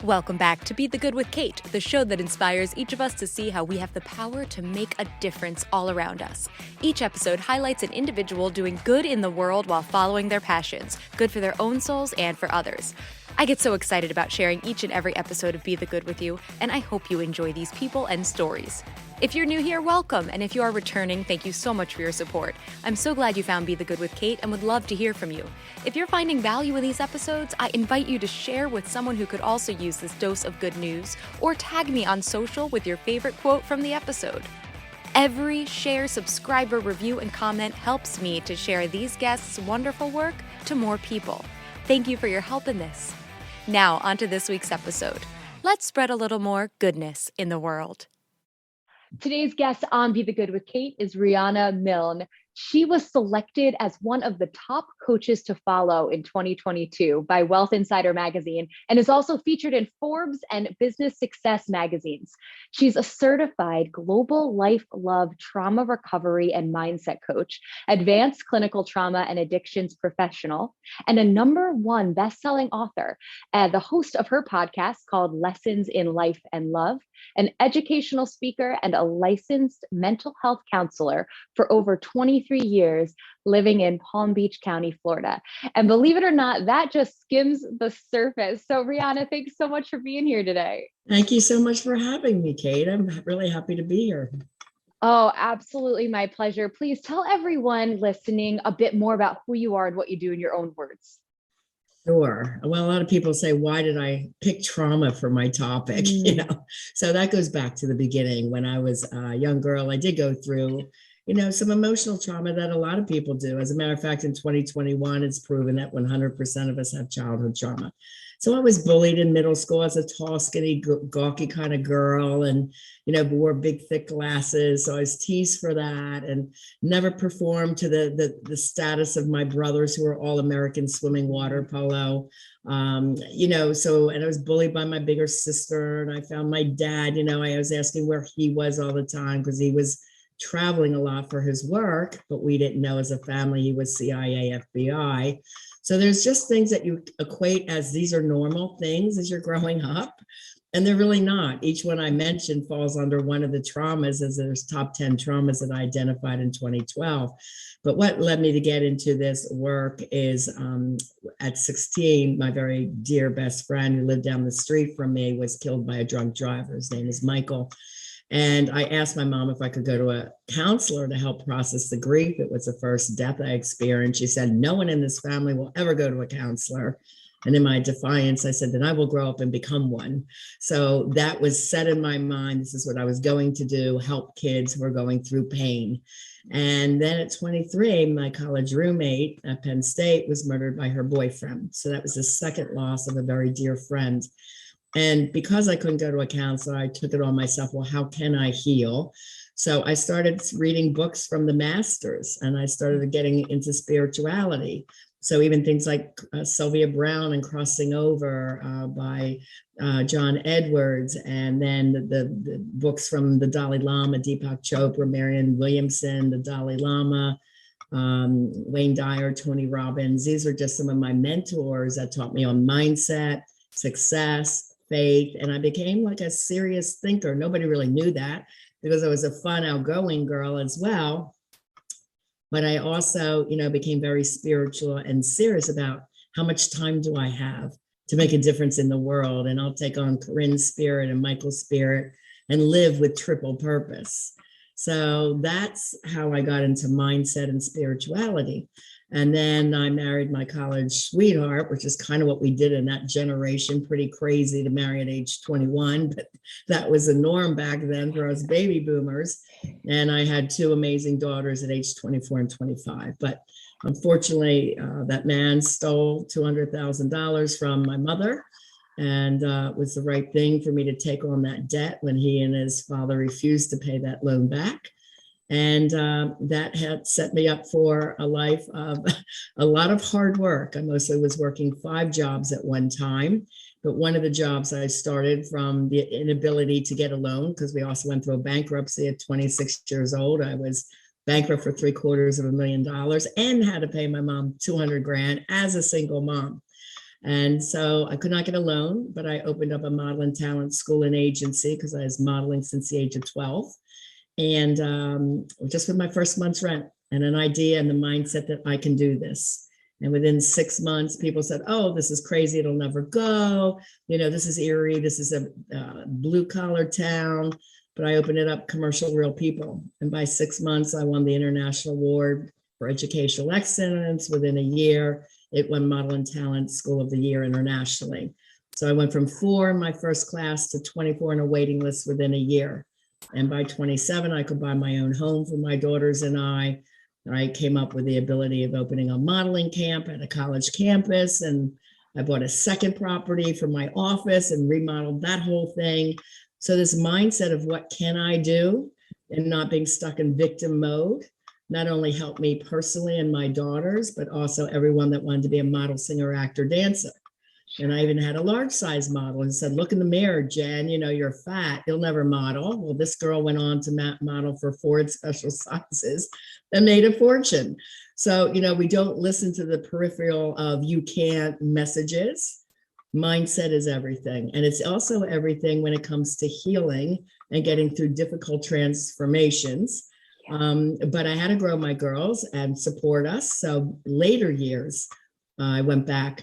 Welcome back to Be the Good with Kate, the show that inspires each of us to see how we have the power to make a difference all around us. Each episode highlights an individual doing good in the world while following their passions, good for their own souls and for others. I get so excited about sharing each and every episode of Be the Good with you, and I hope you enjoy these people and stories. If you're new here, welcome, and if you are returning, thank you so much for your support. I'm so glad you found Be the Good with Kate and would love to hear from you. If you're finding value in these episodes, I invite you to share with someone who could also use this dose of good news, or tag me on social with your favorite quote from the episode. Every share, subscriber, review, and comment helps me to share these guests' wonderful work to more people. Thank you for your help in this. Now, on to this week's episode. Let's spread a little more goodness in the world. Today's guest on Be the Good with Kate is Riana Milne. She was selected as one of the top coaches to follow in 2022 by Wealth Insider magazine and is also featured in Forbes and Business Success magazines. She's a certified global life, love, trauma recovery, and mindset coach, advanced clinical trauma and addictions professional, and a #1 best-selling author, the host of her podcast called Lessons in Life and Love, an educational speaker, and a licensed mental health counselor for over 23 years living in Palm Beach County, Florida. And believe it or not, that just skims the surface. So Riana, thanks so much for being here today. Thank you so much for having me, Kate. I'm really happy to be here. Oh, absolutely my pleasure. Please tell everyone listening a bit more about who you are and what you do in your own words. Sure. Well, a lot of people say, why did I pick trauma for my topic? So that goes back to the beginning. When I was a young girl, I did go through, some emotional trauma that a lot of people do. As a matter of fact, in 2021, it's proven that 100% of us have childhood trauma. So I was bullied in middle school as a tall, skinny, gawky kind of girl, and wore big, thick glasses. So I was teased for that, and never performed to the status of my brothers, who were all American swimming water polo. So, and I was bullied by my bigger sister, and I found my dad. I was asking where he was all the time because he was traveling a lot for his work, but we didn't know as a family he was CIA, FBI. So there's just things that you equate as these are normal things as you're growing up, and they're really not. Each one I mentioned falls under one of the traumas, as there's top 10 traumas that I identified in 2012. But what led me to get into this work is at 16, my very dear best friend who lived down the street from me was killed by a drunk driver. His name is Michael. And I asked my mom if I could go to a counselor to help process the grief. It was the first death I experienced. She said, no one in this family will ever go to a counselor. And in my defiance, I said, then I will grow up and become one. So that was set in my mind. This is what I was going to do, help kids who are going through pain. And then at 23, my college roommate at Penn State was murdered by her boyfriend. So that was the second loss of a very dear friend. And because I couldn't go to a counselor, I took it on myself. Well, how can I heal? So I started reading books from the masters, and I started getting into spirituality. So even things like Sylvia Browne and Crossing Over by John Edwards, and then the books from the Dalai Lama, Deepak Chopra, Marianne Williamson, the Dalai Lama, Wayne Dyer, Tony Robbins. These are just some of my mentors that taught me on mindset, success, faith, and I became like a serious thinker. Nobody really knew that because I was a fun, outgoing girl as well. But I also, became very spiritual and serious about how much time do I have to make a difference in the world. And I'll take on Corinne's spirit and Michael's spirit and live with triple purpose. So that's how I got into mindset and spirituality. And then I married my college sweetheart, which is kind of what we did in that generation. Pretty crazy to marry at age 21, but that was the norm back then for us baby boomers. And I had two amazing daughters at age 24 and 25. But unfortunately, that man stole $200,000 from my mother. And it was the right thing for me to take on that debt when he and his father refused to pay that loan back. And that had set me up for a life of a lot of hard work. I mostly was working 5 jobs at one time. But one of the jobs I started from the inability to get a loan, because we also went through a bankruptcy at 26 years old. I was bankrupt for $750,000 and had to pay my mom $200,000 as a single mom. And so I could not get a loan, but I opened up a model and talent school and agency because I was modeling since the age of 12. And just with my first month's rent and an idea and the mindset that I can do this. And within 6 months, people said, oh, this is crazy. It'll never go. This is Erie. This is a blue collar town. But I opened it up commercial real people. And by 6 months, I won the International Award for Educational Excellence. Within a year, it won Model and Talent School of the Year internationally. So I went from 4 in my first class to 24 on a waiting list within a year. And by 27, I could buy my own home for my daughters and I. I came up with the ability of opening a modeling camp at a college campus. And I bought a second property for my office and remodeled that whole thing. So this mindset of what can I do and not being stuck in victim mode not only helped me personally and my daughters, but also everyone that wanted to be a model, singer, actor, dancer. And I even had a large size model and said, look in the mirror, Jen, you're fat, you'll never model. Well, this girl went on to model for Ford special sizes and made a fortune. So, we don't listen to the peripheral of you can't messages. Mindset is everything. And it's also everything when it comes to healing and getting through difficult transformations. But I had to grow my girls and support us. So later years, I went back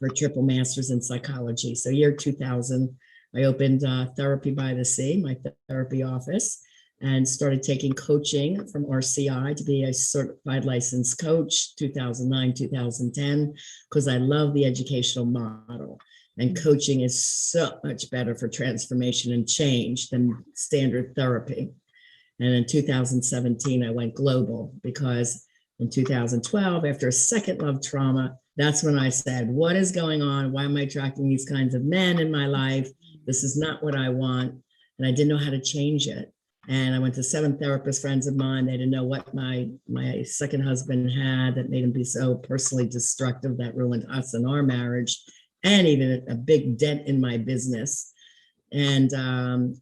for triple master's in psychology. So year 2000, I opened Therapy by the Sea, my therapy office, and started taking coaching from RCI to be a certified licensed coach, 2009, 2010, because I love the educational model. And coaching is so much better for transformation and change than standard therapy. And in 2017, I went global because in 2012, after a second love trauma, that's when I said, what is going on? Why am I attracting these kinds of men in my life? This is not what I want. And I didn't know how to change it. And I went to 7 therapist friends of mine. They didn't know what my second husband had that made him be so personally destructive that ruined us and our marriage, and even a big dent in my business. And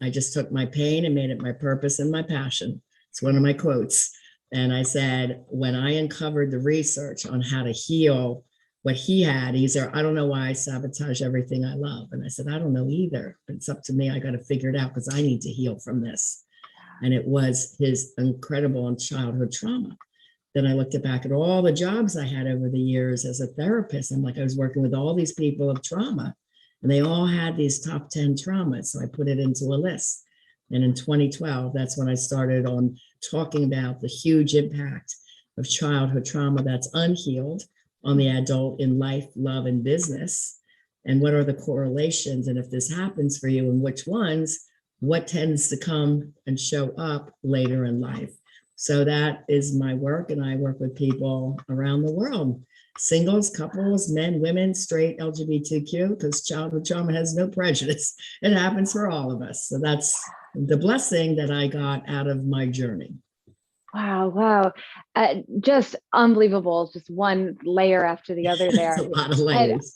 I just took my pain and made it my purpose and my passion. It's one of my quotes. And I said, when I uncovered the research on how to heal what he had, he said, I don't know why I sabotage everything I love. And I said, I don't know either. But it's up to me. I got to figure it out because I need to heal from this. And it was his incredible childhood trauma. Then I looked back at all the jobs I had over the years as a therapist. I'm like, I was working with all these people of trauma, and they all had these top 10 traumas. So I put it into a list. And in 2012, that's when I started on talking about the huge impact of childhood trauma that's unhealed on the adult in life, love, and business. And what are the correlations? And if this happens for you, and which ones, what tends to come and show up later in life? So that is my work. And I work with people around the world, singles, couples, men, women, straight, LGBTQ, because childhood trauma has no prejudice. It happens for all of us. So that's the blessing that I got out of my journey. Wow. Just unbelievable. Just one layer after the other there. It's a lot of layers.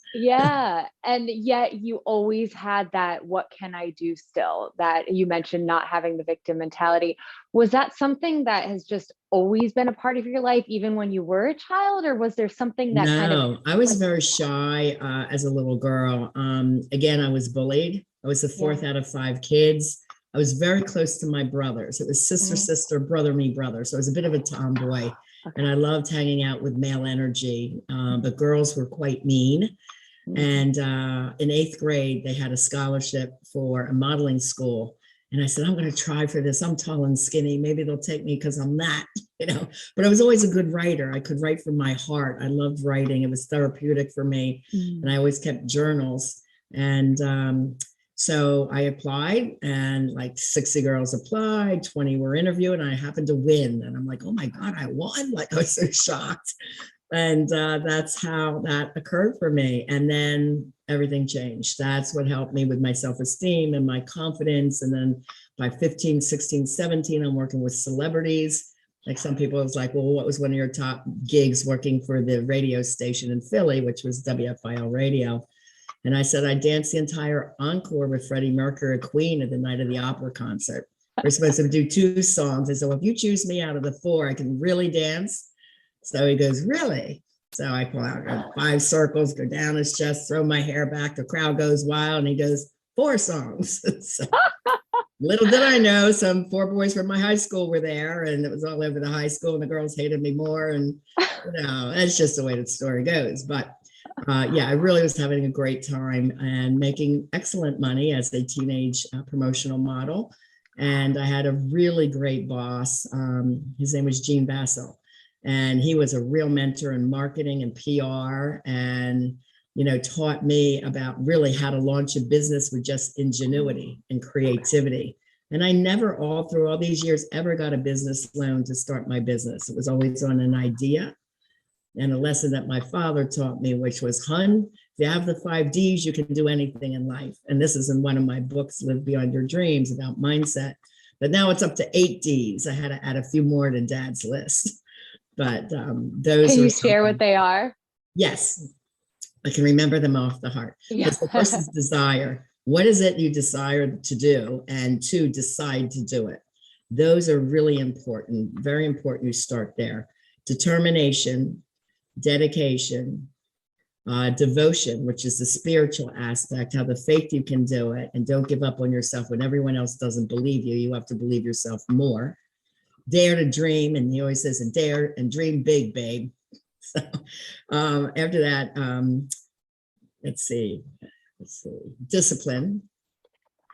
And yet you always had that, what can I do still? That you mentioned not having the victim mentality. Was that something that has just always been a part of your life, even when you were a child? Or was there something that No, I was very shy as a little girl. Again, I was bullied. I was the fourth out of 5 kids. I was very close to my brothers. It was sister, brother, me, brother. So I was a bit of a tomboy, and I loved hanging out with male energy. But girls were quite mean. And in 8th grade, they had a scholarship for a modeling school. And I said, I'm going to try for this. I'm tall and skinny. Maybe they'll take me because I'm not, But I was always a good writer. I could write from my heart. I loved writing. It was therapeutic for me. And I always kept journals. And so I applied, and like 60 girls applied, 20 were interviewed, and I happened to win. And I'm like, oh my God, I won. Like, I was so shocked. And that's how that occurred for me. And then everything changed. That's what helped me with my self-esteem and my confidence. And then by 15, 16, 17, I'm working with celebrities. Like some people was like, well, what was one of your top gigs working for the radio station in Philly, which was WFIL radio? And I said, I danced the entire encore with Freddie Mercury at Queen at the Night of the Opera concert. We're supposed to do 2 songs. I said, well, if you choose me out of the 4, I can really dance. So he goes, really? So I pull out 5 circles, go down his chest, throw my hair back. The crowd goes wild, and he goes, 4 songs. So, little did I know, some 4 boys from my high school were there, and it was all over the high school, and the girls hated me more. And, that's just the way the story goes. But yeah, I really was having a great time and making excellent money as a teenage promotional model. And I had a really great boss. His name was Gene Bassel, and he was a real mentor in marketing and PR, and taught me about really how to launch a business with just ingenuity and creativity. And I never, all through all these years, ever got a business loan to start my business. It was always on an idea. And a lesson that my father taught me, which was, hun, if you have the 5 Ds, you can do anything in life. And this is in one of my books, Live Beyond Your Dreams, about mindset. But now it's up to 8 Ds. I had to add a few more to Dad's list. But those. Can you share what they are? Yes, I can remember them off the heart. Yeah. The first is desire. What is it you desire to do? And 2, decide to do it. Those are really important, very important. You start there. Determination, dedication, devotion, which is the spiritual aspect, how the faith you can do it, and don't give up on yourself when everyone else doesn't believe you. You have to believe yourself more. Dare to dream, and he always says, and dare and dream big, babe. So after that, let's see, discipline.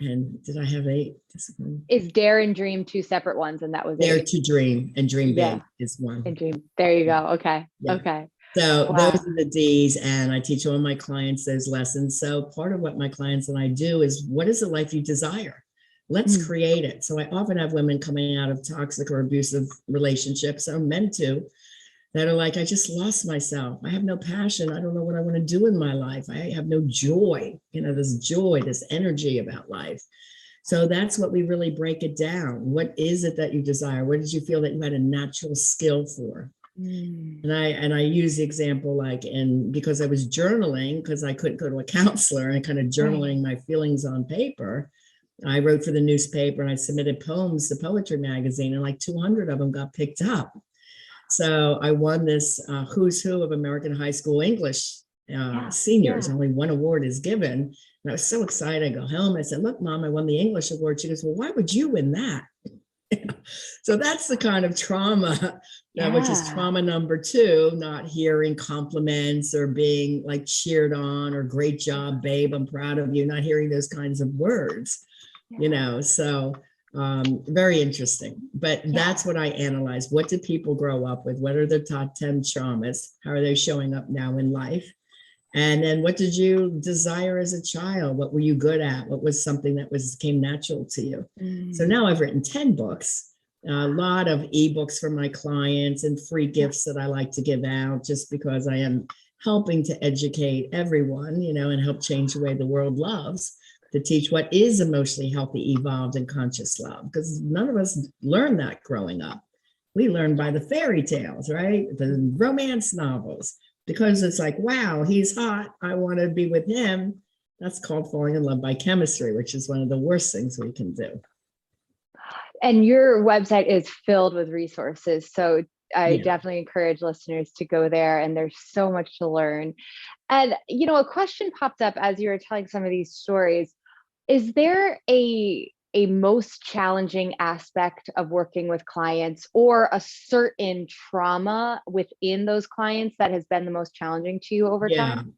And did I have 8? Discipline. Is dare and dream 2 separate ones, and that was Dare 8? to dream and dream big is 1. And dream. There you go. Okay. Yeah. Okay. So Wow. those are the Ds, and I teach all my clients those lessons. So part of what my clients and I do is, what is the life you desire? Let's create it. So I often have women coming out of toxic or abusive relationships, or men too, that are like, I just lost myself. I have no passion. I don't know what I want to do in my life. I have no joy, this joy, this energy about life. So that's what we really break it down. What is it that you desire? What did you feel that you had a natural skill for? And I use the example, because I was journaling, because I couldn't go to a counselor, and kind of journaling my feelings on paper. I wrote for the newspaper, and I submitted poems to Poetry Magazine, and 200 of them got picked up. So I won this who's who of American high school English seniors. Only 1 award is given. And I was so excited. I go home. I said, look, Mom, I won the English award. She goes, well, why would you win that? So that's the kind of trauma, which is trauma number 2, not hearing compliments or being cheered on, or great job, babe, I'm proud of you, not hearing those kinds of words, so very interesting. But that's what I analyze. What did people grow up with? What are their top 10 traumas? How are they showing up now in life? And then what did you desire as a child? What were you good at? What was something that came natural to you? So now I've written 10 books, a lot of ebooks for my clients, and free gifts that I like to give out, just because I am helping to educate everyone, and help change the way the world loves, to teach what is emotionally healthy, evolved, and conscious love. Because none of us learned that growing up. We learned by the fairy tales, right? The romance novels. Because it's wow, he's hot, I want to be with him. That's called falling in love by chemistry, which is one of the worst things we can do. And your website is filled with resources. So I definitely encourage listeners to go there, and there's so much to learn. And, a question popped up as you were telling some of these stories. Is there a most challenging aspect of working with clients, or a certain trauma within those clients that has been the most challenging to you over time?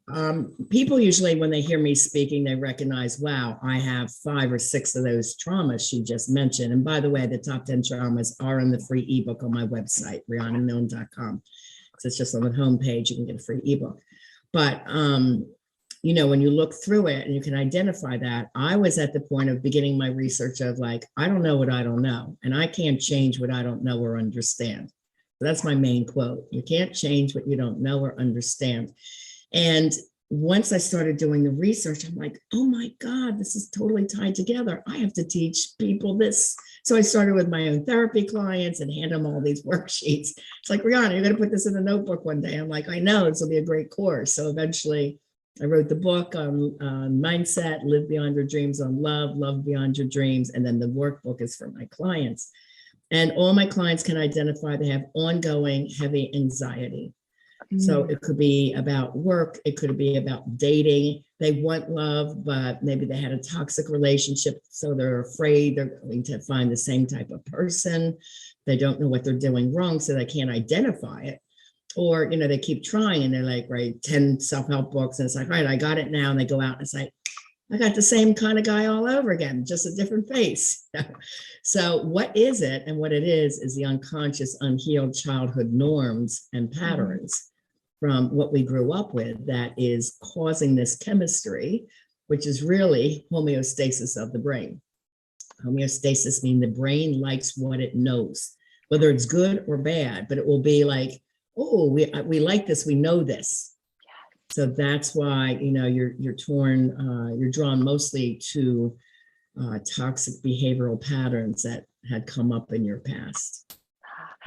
People usually, when they hear me speaking, they recognize, wow, I have 5 or 6 of those traumas she just mentioned. And by the way, the top 10 traumas are in the free ebook on my website, rianamilne.com. So it's just on the homepage, you can get a free ebook. But when you look through it and you can identify that, I was at the point of beginning my research of I don't know what I don't know, and I can't change what I don't know or understand. So that's my main quote. You can't change what you don't know or understand. And once I started doing the research, I'm like, oh my God, this is totally tied together. I have to teach people this. So I started with my own therapy clients and hand them all these worksheets. It's like, Riana, you're going to put this in a notebook one day. I'm like, I know, this will be a great course. So eventually I wrote the book on mindset, Live Beyond Your Dreams, on love, love beyond your dreams. And then the workbook is for my clients. And all my clients can identify they have ongoing heavy anxiety. So it could be about work. It could be about dating. They want love, but maybe they had a toxic relationship. So they're afraid they're going to find the same type of person. They don't know what they're doing wrong, so they can't identify it. Or, they keep trying and they're like, right, 10 self-help books. And it's like, right, I got it now. And they go out and it's like, I got the same kind of guy all over again, just a different face. So what is it? And what it is the unconscious, unhealed childhood norms and patterns from what we grew up with that is causing this chemistry, which is really homeostasis of the brain. Homeostasis means the brain likes what it knows, whether it's good or bad, but it will be like, oh, we like this, we know this. So that's why, you're drawn mostly to toxic behavioral patterns that had come up in your past.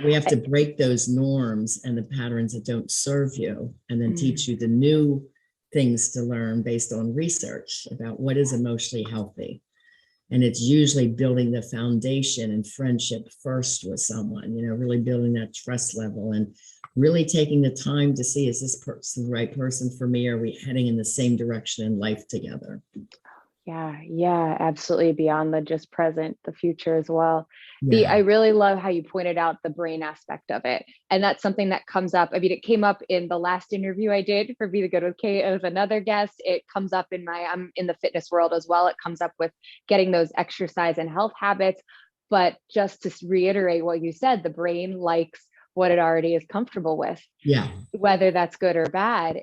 We have to break those norms and the patterns that don't serve you, and then teach you the new things to learn based on research about what is emotionally healthy. And it's usually building the foundation and friendship first with someone, really building that trust level and really taking the time to see, is this person the right person for me? Are we heading in the same direction in life together? Yeah, absolutely. Beyond the just present, the future as well. Yeah. I really love how you pointed out the brain aspect of it. And that's something that comes up. I mean, it came up in the last interview I did for Be the Good with Kate with another guest. It comes up I'm in the fitness world as well. It comes up with getting those exercise and health habits. But just to reiterate what you said, the brain likes what it already is comfortable with. Yeah. Whether that's good or bad,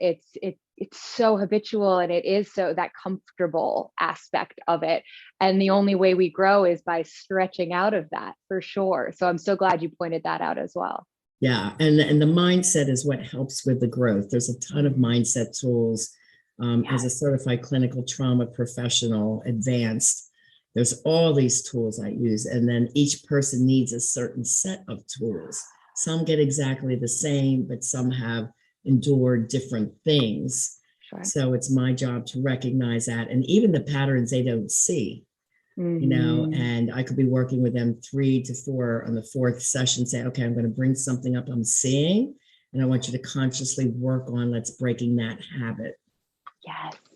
it's so habitual, and it is so that comfortable aspect of it. And the only way we grow is by stretching out of that, for sure. So I'm so glad you pointed that out as well. Yeah. And the mindset is what helps with the growth. There's a ton of mindset tools. As a certified clinical trauma professional, advanced, there's all these tools I use. And then each person needs a certain set of tools. Some get exactly the same, but some have endured different things. Sure. So it's my job to recognize that, and even the patterns they don't see, and I could be working with them 3 to 4 on the 4th session, say, okay, I'm going to bring something up I'm seeing, and I want you to consciously work on let's breaking that habit.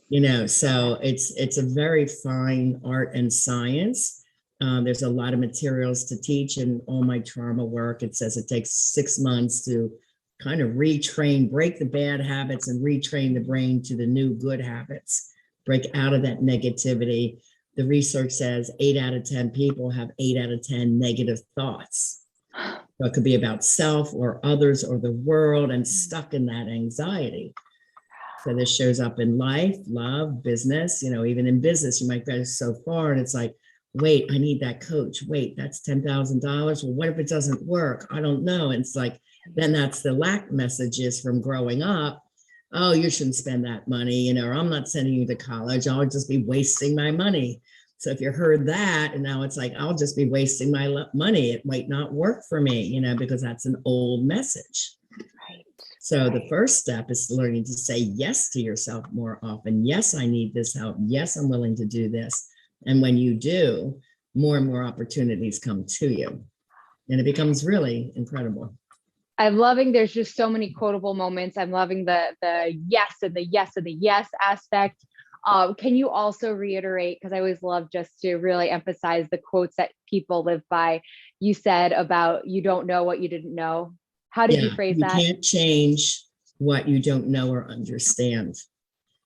Yes. So it's a very fine art and science. There's a lot of materials to teach in all my trauma work. It says it takes 6 months to kind of break the bad habits and retrain the brain to the new good habits, break out of that negativity. The research says 8 out of 10 people have 8 out of 10 negative thoughts. So it could be about self or others or the world, and stuck in that anxiety. So this shows up in life, love, business, even in business, you might go so far and it's like, wait, I need that coach. Wait, that's $10,000. Well, what if it doesn't work? I don't know. And it's like, then that's the lack messages from growing up. Oh, you shouldn't spend that money, or I'm not sending you to college. I'll just be wasting my money. So if you heard that, and now it's like, I'll just be wasting my money. It might not work for me, because that's an old message. Right. So the first step is learning to say yes to yourself more often. Yes, I need this help. Yes, I'm willing to do this. And when you do, more and more opportunities come to you, and it becomes really incredible. I'm loving, there's just so many quotable moments. I'm loving the yes and the yes and the yes aspect. Can you also reiterate, because I always love just to really emphasize the quotes that people live by. You said about, you don't know what you didn't know. How did you phrase that? You can't change what you don't know or understand.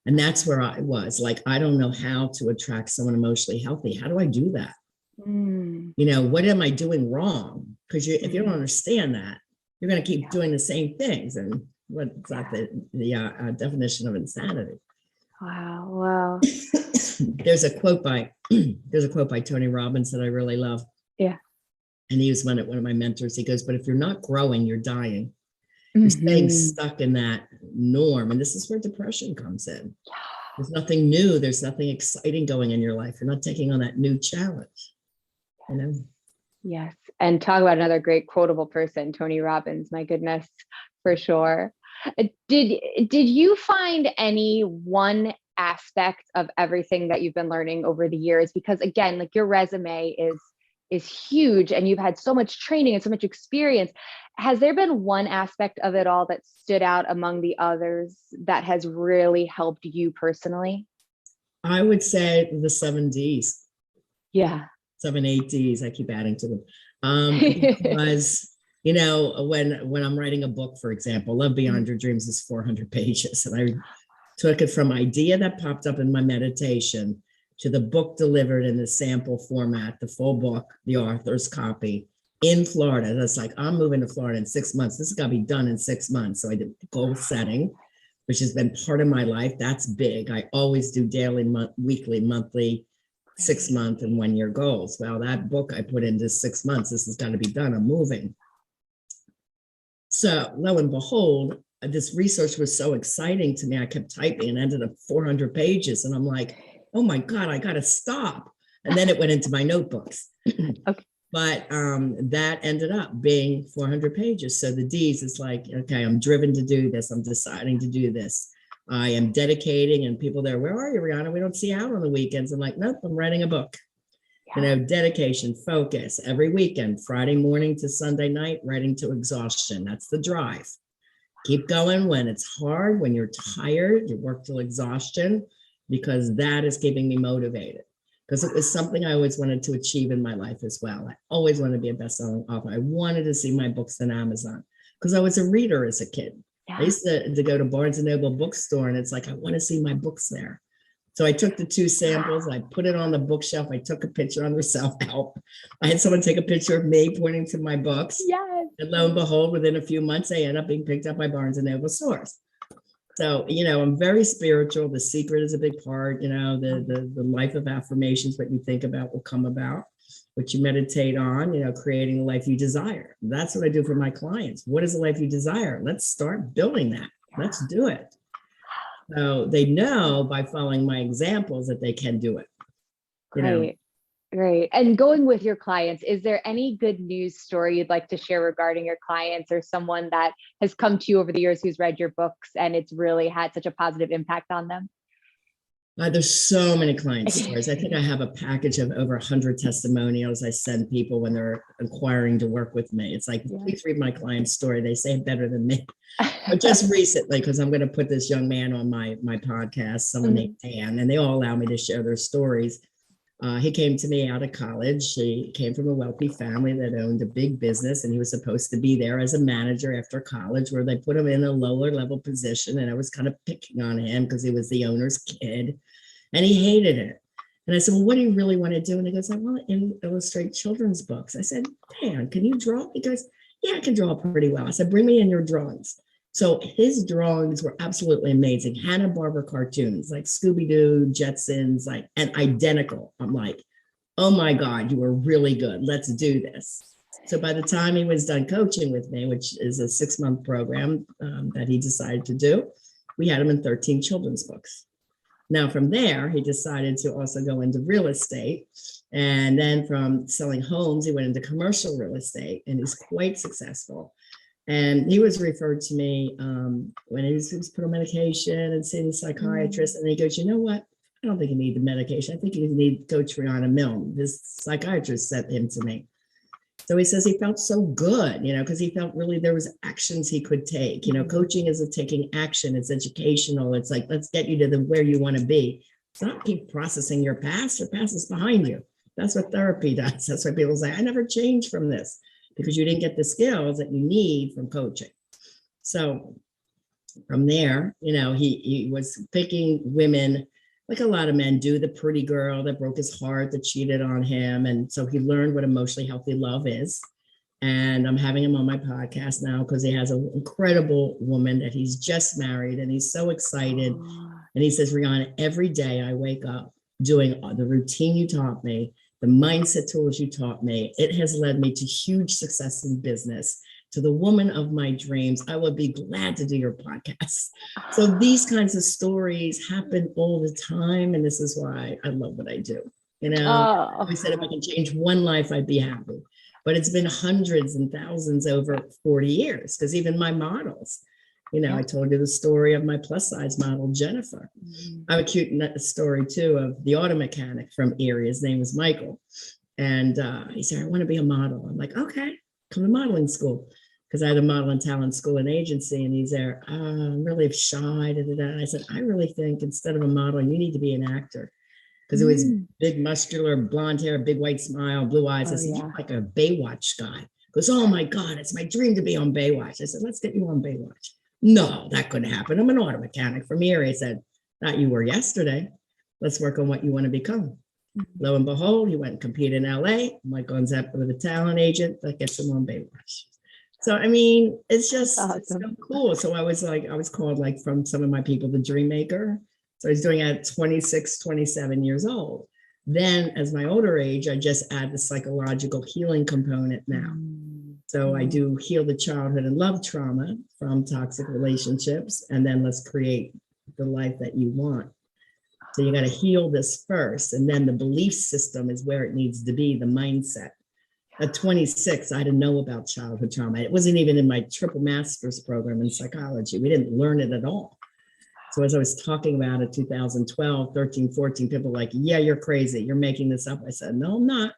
And that's where I was like, I don't know how to attract someone emotionally healthy. How do I do that? What am I doing wrong? Because if you don't understand that, you're going to keep doing the same things. And what's that, the definition of insanity? Wow. There's a quote by Tony Robbins that I really love. Yeah. And he was one of my mentors. He goes, but if you're not growing, you're dying. You're staying stuck in that norm. And this is where depression comes in. There's nothing new. There's nothing exciting going in your life. You're not taking on that new challenge. Yes. And talk about another great quotable person, Tony Robbins, my goodness, for sure. Did you find any one aspect of everything that you've been learning over the years? Because again, like your resume is is huge, and you've had so much training and so much experience. Has there been one aspect of it all that stood out among the others that has really helped you personally? I would say the 7 Ds, Yeah. 8 Ds. I keep adding to them. Because, when I'm writing a book, for example, Love Beyond Your Dreams is 400 pages. And I took it from idea that popped up in my meditation to the book delivered in the sample format, the full book, the author's copy in Florida. That's like, I'm moving to Florida in 6 months. This has got to be done in 6 months. So I did goal setting, which has been part of my life. That's big. I always do daily, weekly, monthly, 6 month and 1 year goals. Well, that book I put into 6 months. This has got to be done. I'm moving. So lo and behold, this research was so exciting to me. I kept typing and ended up 400 pages. And I'm like, oh my God, I got to stop. And then it went into my notebooks. Okay. But that ended up being 400 pages. So the D's is like, okay, I'm driven to do this. I'm deciding to do this. I am dedicating, and people there, where are you, Riana? We don't see you out on the weekends. I'm like, nope, I'm writing a book. Yeah. Dedication, focus, every weekend, Friday morning to Sunday night, writing to exhaustion. That's the drive. Keep going when it's hard, when you're tired, you work till exhaustion, because that is keeping me motivated. Because it was something I always wanted to achieve in my life as well. I always wanted to be a best-selling author. I wanted to see my books on Amazon because I was a reader as a kid. Yeah. I used to go to Barnes & Noble bookstore, and it's like, I want to see my books there. So I took the 2 samples, I put it on the bookshelf. I took a picture on the self-help. I had someone take a picture of me pointing to my books. Yes. And lo and behold, within a few months, they end up being picked up by Barnes & Noble stores. So, I'm very spiritual. The secret is a big part, the life of affirmations, what you think about will come about, what you meditate on, creating the life you desire. That's what I do for my clients. What is the life you desire? Let's start building that. Let's do it. So they know by following my examples that they can do it. Great. Great. And going with your clients, is there any good news story you'd like to share regarding your clients, or someone that has come to you over the years who's read your books and it's really had such a positive impact on them? There's so many client stories. I think I have a package of over 100 testimonials I send people when they're inquiring to work with me. It's like, please read my client's story. They say it better than me. But just recently, because I'm going to put this young man on my podcast, someone named Dan, and they all allow me to share their stories. He came to me out of college. He came from a wealthy family that owned a big business, and he was supposed to be there as a manager after college, where they put him in a lower level position. And I was kind of picking on him because he was the owner's kid, and he hated it. And I said, well, what do you really want to do? And he goes, I want to illustrate children's books. I said, Dan, can you draw? He goes, yeah, I can draw pretty well. I said, bring me in your drawings. So his drawings were absolutely amazing. Hanna-Barbera cartoons, like Scooby-Doo, Jetsons, and identical. I'm like, oh my God, you were really good. Let's do this. So by the time he was done coaching with me, which is a 6-month program that he decided to do, we had him in 13 children's books. Now from there, he decided to also go into real estate. And then from selling homes, he went into commercial real estate, and he's quite successful. And he was referred to me when he was put on medication and seeing the psychiatrist. And he goes, you know what? I don't think you need the medication. I think you need Coach Riana Milne. This psychiatrist sent him to me. So he says he felt so good, because he felt really there was actions he could take. Coaching isn't taking action. It's educational. It's like, let's get you to where you want to be. It's not keep processing your past. Your past is behind you. That's what therapy does. That's why people say, I never changed from this, because you didn't get the skills that you need from coaching. So from there, he was picking women, like a lot of men do, the pretty girl that broke his heart, that cheated on him. And so he learned what emotionally healthy love is. And I'm having him on my podcast now because he has an incredible woman that he's just married, and he's so excited. And he says, Riana, every day I wake up doing the routine you taught me, the mindset tools you taught me. It has led me to huge success in business, to the woman of my dreams. I would be glad to do your podcast. So these kinds of stories happen all the time. And this is why I love what I do. I said, if I can change one life, I'd be happy. But it's been hundreds and thousands over 40 years, because even my models, I told you the story of my plus size model, Jennifer. I have a cute story too of the auto mechanic from Erie. His name was Michael. And he said, I want to be a model. I'm like, okay, come to modeling school. Because I had a model and talent school and agency. And he's there, I'm really shy. And I said, I really think instead of a model, you need to be an actor. Because it was big, muscular, blonde hair, big white smile, blue eyes. I said, you're like a Baywatch guy. He goes, oh my God, it's my dream to be on Baywatch. I said, let's get you on Baywatch. No, that couldn't happen. I'm an auto mechanic from here. He said, not you were yesterday. Let's work on what you want to become. Lo and behold, he went and competed in LA. Mike on Zepp with a talent agent that gets him on Baywatch. So, I mean, it's just it's so cool. So I was called like from some of my people, the dream maker. So I was doing it at 26, 27 years old. Then as my older age, I just add the psychological healing component now. So I do heal the childhood and love trauma from toxic relationships. And then let's create the life that you want. So you got to heal this first. And then the belief system is where it needs to be, the mindset. At 26, I didn't know about childhood trauma. It wasn't even in my triple master's program in psychology. We didn't learn it at all. So as I was talking about it, 2012, 13, 14, people were like, yeah, you're crazy. You're making this up. I said, no, I'm not.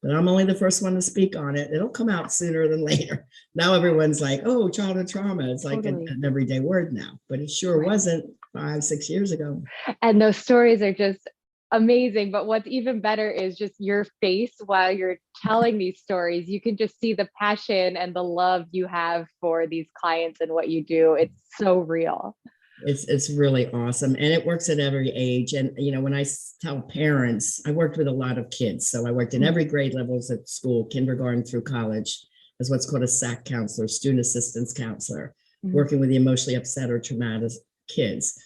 But I'm only the first one to speak on it. It'll come out sooner than later. Now everyone's like, oh, childhood trauma. It's like an everyday word now. But it sure wasn't 5, 6 years ago. And those stories are just amazing. But what's even better is just your face while you're telling these stories. You can just see the passion and the love you have for these clients and what you do. It's so real. It's really awesome. And it works at every age. And, you know, when I tell parents, I worked with a lot of kids. So I worked in every grade levels at school, kindergarten through college, as what's called a SAC counselor, student assistance counselor, working with the emotionally upset or traumatic kids.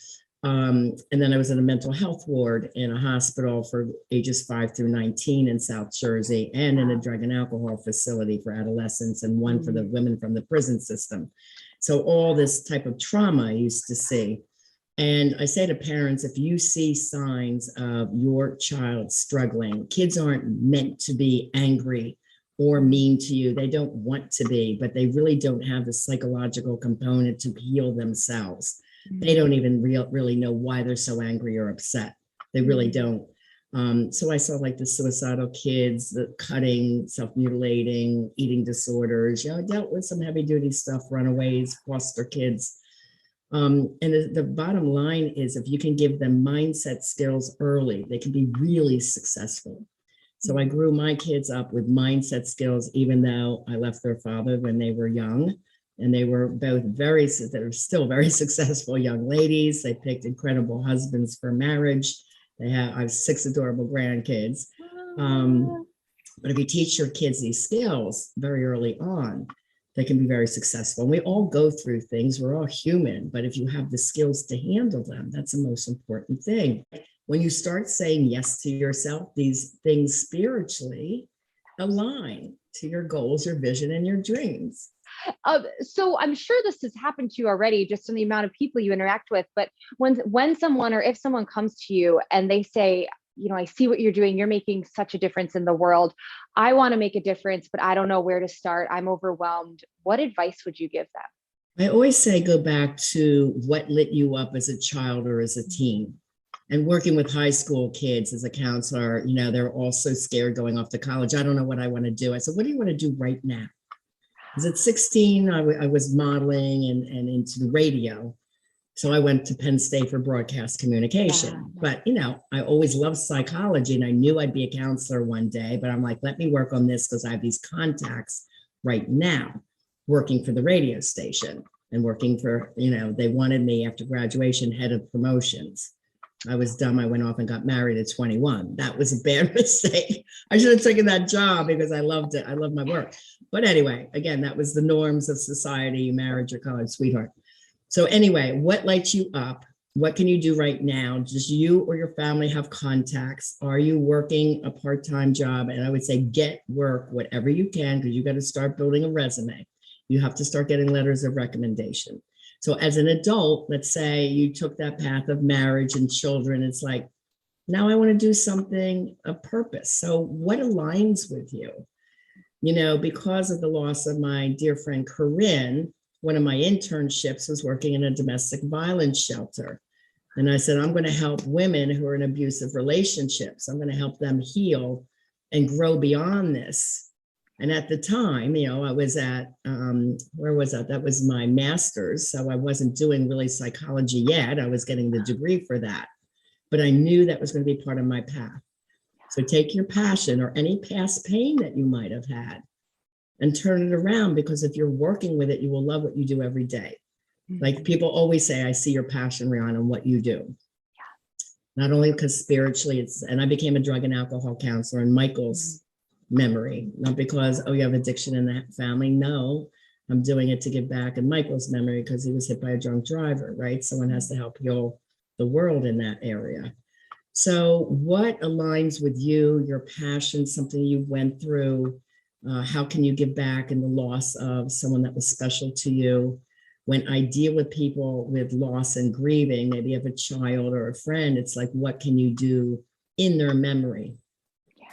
And then I was in a mental health ward in a hospital for ages 5 through 19 in South Jersey, and in a drug and alcohol facility for adolescents, and one for the women from the prison system. So all this type of trauma I used to see. And I say to parents, if you see signs of your child struggling, kids aren't meant to be angry or mean to you. They don't want to be, but they really don't have the psychological component to heal themselves. They don't even really know why they're so angry or upset. They really don't. So I saw like the suicidal kids, the cutting, self-mutilating, eating disorders, you know, I dealt with some heavy duty stuff, runaways, foster kids. And the bottom line is if you can give them mindset skills early, they can be really successful. So I grew my kids up with mindset skills, even though I left their father when they were young. And they were both they're still very successful young ladies. They picked incredible husbands for marriage. I have 6 adorable grandkids. But if you teach your kids these skills very early on, they can be very successful. And we all go through things. We're all human. But if you have the skills to handle them, that's the most important thing. When you start saying yes to yourself, these things spiritually align to your goals, your vision, and your dreams. So I'm sure this has happened to you already, just in the amount of people you interact with. But when someone, or if someone comes to you and they say, you know, I see what you're doing, you're making such a difference in the world. I want to make a difference, but I don't know where to start. I'm overwhelmed. What advice would you give them? I always say, go back to what lit you up as a child or as a teen. And working with high school kids as a counselor, you know, they're all so scared going off to college. I don't know what I want to do. I said, what do you want to do right now? Because at 16, I was modeling and into the radio. So I went to Penn State for broadcast communication. Yeah. But, you know, I always loved psychology and I knew I'd be a counselor one day. But I'm like, let me work on this because I have these contacts right now working for the radio station and working for, you know, they wanted me after graduation, head of promotions. I was dumb. I went off and got married at 21. That was a bad mistake. I should have taken that job because I loved it. I loved my work. But anyway, again, that was the norms of society. You married your college sweetheart. So anyway, what lights you up? What can you do right now? Does you or your family have contacts? Are you working a part-time job? And I would say get work, whatever you can, because you got to start building a resume. You have to start getting letters of recommendation. So as an adult, let's say you took that path of marriage and children, it's like, now I want to do something of purpose. So what aligns with you? You know, because of the loss of my dear friend Corinne, one of my internships was working in a domestic violence shelter. And I said, I'm going to help women who are in abusive relationships. I'm going to help them heal and grow beyond this. And at the time, I was at, where was that? That was my master's. So I wasn't doing really psychology yet. I was getting the degree for that, but I knew that was going to be part of my path. So take your passion or any past pain that you might have had and turn it around, because if you're working with it, you will love what you do every day. Like people always say, I see your passion, Riana, and what you do. Not only because spiritually and I became a drug and alcohol counselor in Michael's memory, not because, oh, you have addiction in that family. No, I'm doing it to give back in Michael's memory because he was hit by a drunk driver, right? Someone has to help heal the world in that area. So what aligns with you, your passion, something you went through? How can you give back in the loss of someone that was special to you? When I deal with people with loss and grieving, maybe you have a child or a friend, it's like, what can you do in their memory?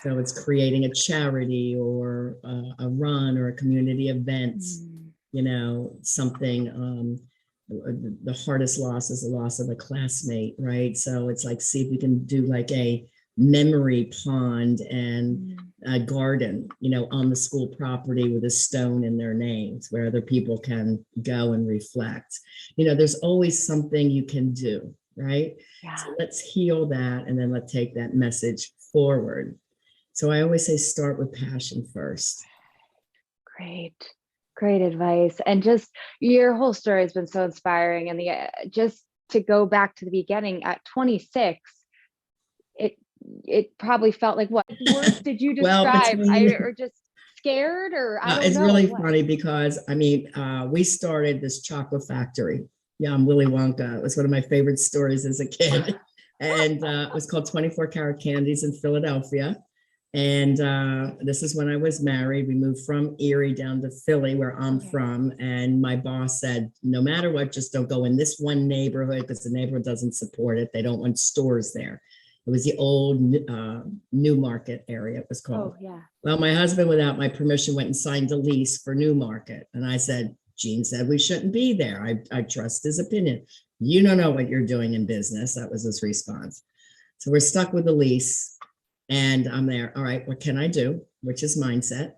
So it's creating a charity or a run or a community event, something. The hardest loss is the loss of a classmate, right? So it's like, see if we can do like a memory pond and a garden, on the school property with a stone in their names where other people can go and reflect. There's always something you can do, right? Yeah. So let's heal that and then let's take that message forward. So I always say start with passion first. Great advice. And just your whole story has been so inspiring. And just to go back to the beginning, at 26, it probably felt like, what words did you describe? Or just scared, or I don't know. It's really funny because we started this chocolate factory. Yeah, I'm Willy Wonka. It was one of my favorite stories as a kid. And it was called 24 Karat Candies in Philadelphia. And this is when I was married. We moved from Erie down to Philly, where I'm from. And my boss said, no matter what, just don't go in this one neighborhood because the neighborhood doesn't support it. They don't want stores there. It was the old New Market area, it was called. Oh, yeah. Well, my husband, without my permission, went and signed a lease for New Market. And I said, Gene said we shouldn't be there. I trust his opinion. You don't know what you're doing in business. That was his response. So we're stuck with the lease. And I'm there. All right, what can I do? Which is mindset.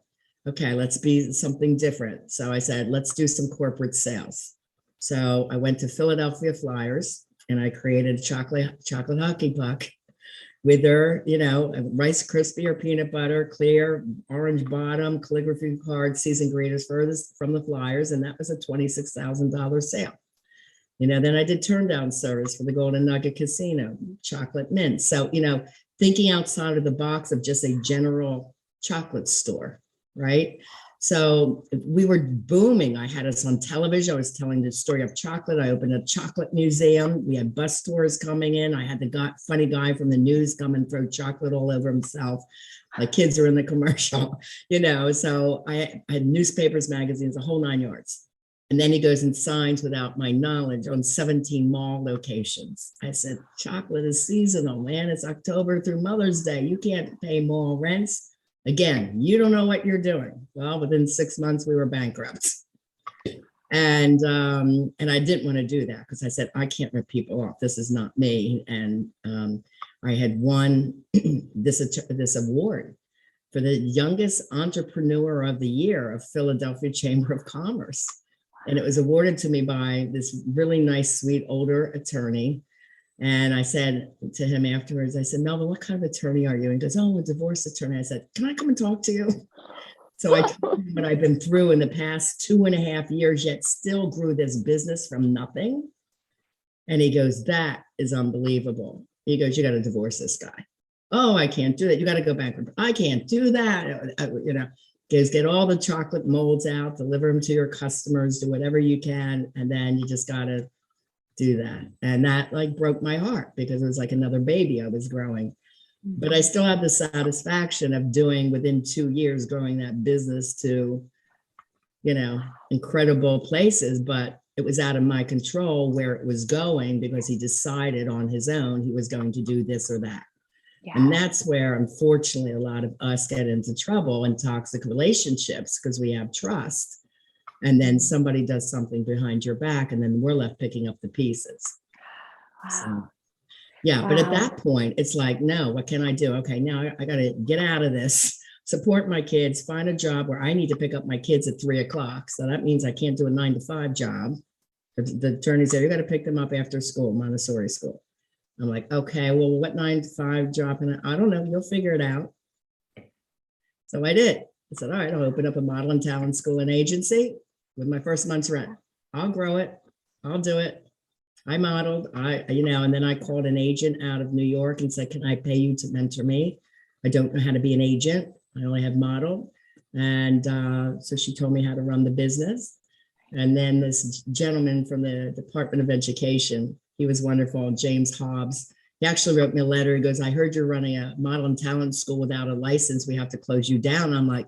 Okay, let's be something different. So I said, let's do some corporate sales. So I went to Philadelphia Flyers and I created a chocolate hockey puck with their, Rice Krispie or peanut butter, clear, orange bottom, calligraphy card, season greeters furthest from the Flyers. And that was a $26,000 sale. Then I did turn down service for the Golden Nugget Casino, chocolate mint. So, thinking outside of the box of just a general chocolate store, right? So we were booming. I had us on television. I was telling the story of chocolate. I opened a chocolate museum. We had bus tours coming in. I had the funny guy from the news come and throw chocolate all over himself. My kids are in the commercial, so I had newspapers, magazines, the whole 9 yards. And then he goes and signs without my knowledge on 17 mall locations. I said, chocolate is seasonal, man. It's October through Mother's Day. You can't pay mall rents. Again, you don't know what you're doing. Well, within 6 months, we were bankrupt. And I didn't want to do that because I said, I can't rip people off. This is not me. And I had won this award for the youngest entrepreneur of the year of Philadelphia Chamber of Commerce. And it was awarded to me by this really nice, sweet, older attorney. And I said to him afterwards, I said, Melvin, what kind of attorney are you? And he goes, oh, a divorce attorney. I said, can I come and talk to you? So I told him what I've been through in the past 2.5 years, yet still grew this business from nothing. And he goes, that is unbelievable. He goes, you got to divorce this guy. Oh, I can't do that. You got to go bankrupt. I can't do that. Goes get all the chocolate molds out, deliver them to your customers, do whatever you can. And then you just got to do that. And that broke my heart because it was like another baby I was growing. But I still have the satisfaction of doing within 2 years, growing that business to, incredible places. But it was out of my control where it was going because he decided on his own he was going to do this or that. Yeah. And that's where, unfortunately, a lot of us get into trouble in toxic relationships because we have trust. And then somebody does something behind your back and then we're left picking up the pieces. Wow. So Yeah. But at Wow. that point, it's like, no, what can I do? Okay, now I got to get out of this, support my kids, find a job where I need to pick up my kids at 3 o'clock. So that means I can't do a 9 to 5 job. The attorney said, you got to pick them up after school, Montessori school. I'm like, okay, well, what 9 to 5 job? And I don't know, you'll figure it out. So I did. I said, all right, I'll open up a model and talent school and agency with my first month's rent. I'll grow it. I'll do it. I modeled, and then I called an agent out of New York and said, can I pay you to mentor me? I don't know how to be an agent. I only have modeled. And so she told me how to run the business. And then this gentleman from the Department of Education, he was wonderful, James Hobbs. He actually wrote me a letter. He goes, I heard you're running a model and talent school without a license. We have to close you down. I'm like,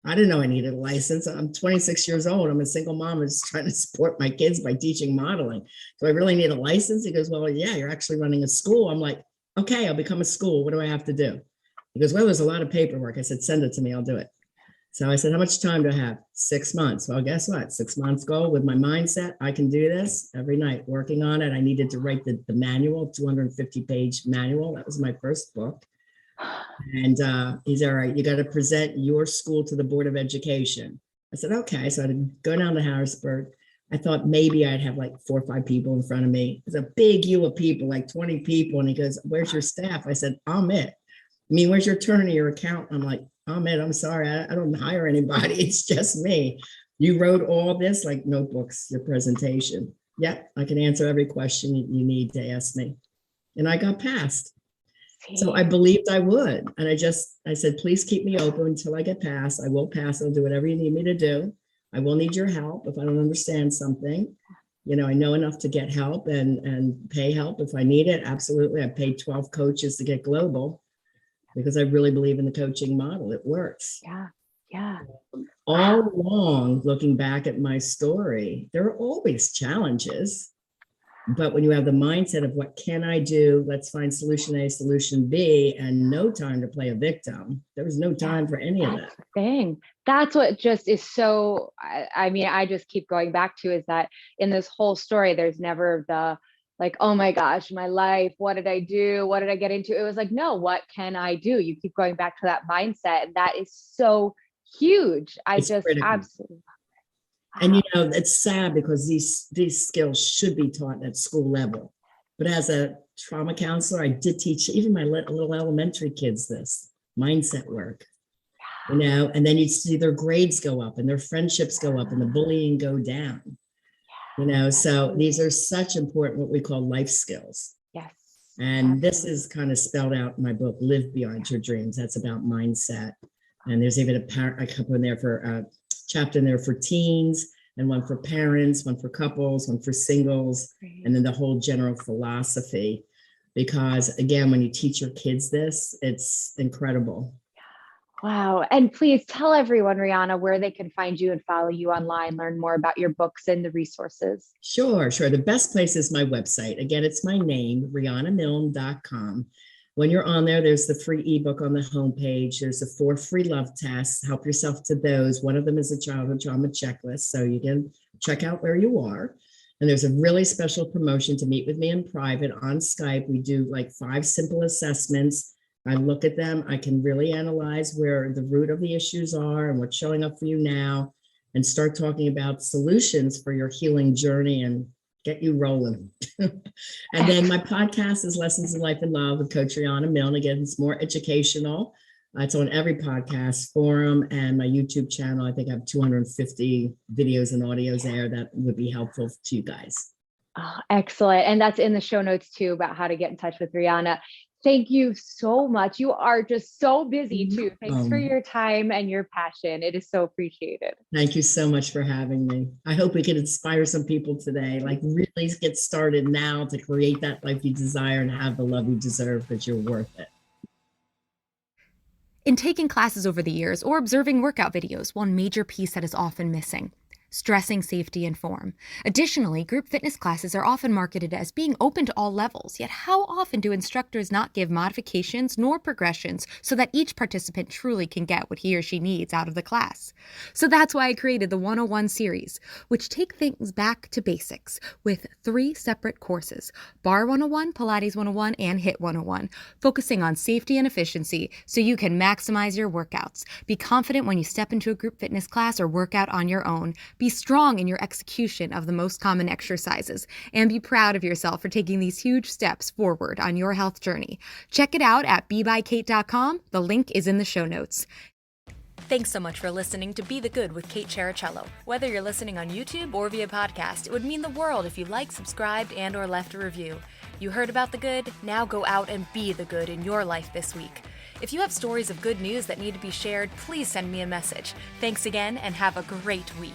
I didn't know I needed a license. I'm 26 years old. I'm a single mom who's trying to support my kids by teaching modeling. Do I really need a license? He goes, well, yeah, you're actually running a school. I'm like, okay, I'll become a school. What do I have to do? He goes, well, there's a lot of paperwork. I said, send it to me. I'll do it. So I said, how much time do I have? 6 months. Well, guess what? 6 months ago with my mindset, I can do this every night working on it. I needed to write the manual, 250-page manual. That was my first book. And he's all right, you got to present your school to the Board of Education. I said, okay. So I had to go down to Harrisburg. I thought maybe I'd have like 4 or 5 people in front of me. It's a big U of people, like 20 people. And he goes, where's your staff? I said, I'm it. I mean, where's your attorney, your accountant? I'm like, I'm it. I'm sorry. I don't hire anybody. It's just me. You wrote all this, like notebooks, your presentation. Yeah, I can answer every question you need to ask me. And I got passed. So I believed I would. And I said, please keep me open until I get passed. I will pass. I'll do whatever you need me to do. I will need your help if I don't understand something. I know enough to get help and pay help if I need it. Absolutely. I paid 12 coaches to get global because I really believe in the coaching model. It works. Yeah. Yeah. All along, looking back at my story, there are always challenges. But when you have the mindset of what can I do? Let's find solution A, solution B, and no time to play a victim. There was no time for any of that. Thing. That's what just is so, I mean, I just keep going back to is that in this whole story, there's never the like, oh my gosh, my life, what did I do? What did I get into? It was like, no, what can I do? You keep going back to that mindset. And that is so huge. It's just critical. absolutely. And it's sad because these skills should be taught at school level. But as a trauma counselor, I did teach even my little elementary kids this mindset work. And then you'd see their grades go up and their friendships go up and the bullying go down. So these are such important, what we call life skills. Yes. And this is kind of spelled out in my book, Live Beyond Your Dreams. That's about mindset. And there's even a couple in there for chapter in there for teens and one for parents, one for couples, one for singles, and then the whole general philosophy. Because again, when you teach your kids this, it's incredible. Wow. And please tell everyone, Riana, where they can find you and follow you online, learn more about your books and the resources. Sure. The best place is my website. Again, it's my name, rianamilne.com. When you're on there, there's the free ebook on the homepage. There's the 4 free love tests. Help yourself to those. One of them is a childhood trauma checklist. So you can check out where you are. And there's a really special promotion to meet with me in private on Skype. We do like 5 simple assessments. I look at them. I can really analyze where the root of the issues are and what's showing up for you now and start talking about solutions for your healing journey and get you rolling. And then my podcast is Lessons in Life and Love with Coach Riana Milne. Again, it's more educational. It's on every podcast forum and my YouTube channel. I think I have 250 videos and audios there that would be helpful to you guys. Oh, excellent. And that's in the show notes too about how to get in touch with Riana. Thank you so much. You are just so busy too. Thanks for your time and your passion. It is so appreciated. Thank you so much for having me. I hope we can inspire some people today, like really get started now to create that life you desire and have the love you deserve because you're worth it. In taking classes over the years or observing workout videos, one major piece that is often missing: stressing safety and form. Additionally, group fitness classes are often marketed as being open to all levels, yet how often do instructors not give modifications nor progressions so that each participant truly can get what he or she needs out of the class? So that's why I created the 101 series, which take things back to basics with 3 separate courses: Bar 101, Pilates 101, and HIIT 101, focusing on safety and efficiency so you can maximize your workouts. Be confident when you step into a group fitness class or workout on your own. Be strong in your execution of the most common exercises, and be proud of yourself for taking these huge steps forward on your health journey. Check it out at bebykate.com. The link is in the show notes. Thanks so much for listening to Be the Good with Kate Chericello. Whether you're listening on YouTube or via podcast, it would mean the world if you liked, subscribed, and or left a review. You heard about the good? Now go out and be the good in your life this week. If you have stories of good news that need to be shared, please send me a message. Thanks again, and have a great week.